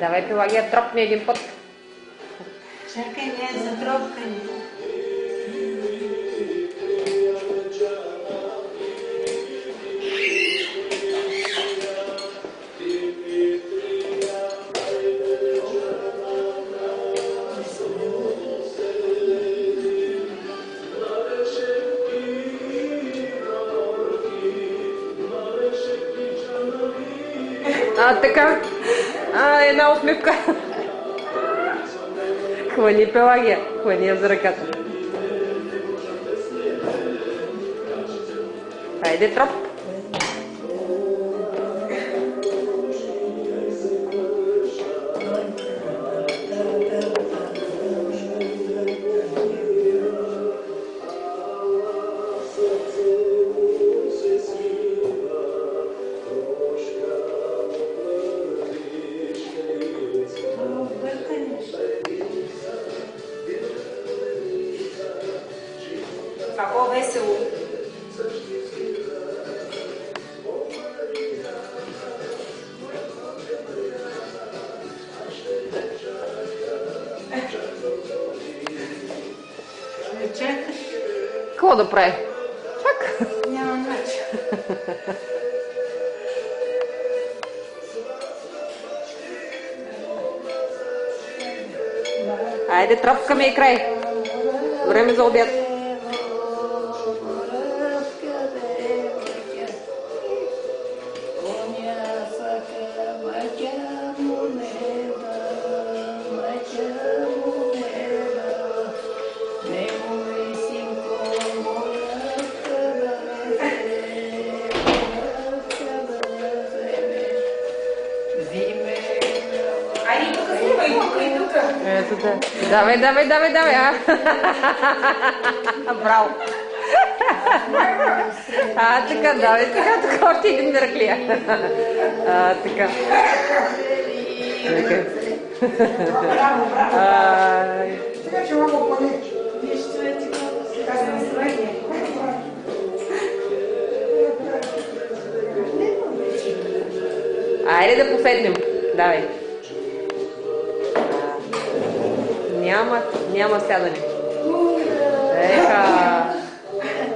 Давай, Пелагия, тропни един път. Чакай, не е за тропкане. Така. Една усмивка. Хвани, Пелагия. Хвани я за ръката. Хайде, троп. Това по-весело. Не чакаш? Какво да прави? Чак. Няма начин. Айде, тропкаме и край. Време за обяд. Айде, тук снимай, и тук. Ето да. Давай. Браво. Така, давай тук още един мераклия. Така. Браво. Сега ще много поне. Вижте, така настроение. Айде да поседнем. Давай. Няма сядане. Еха.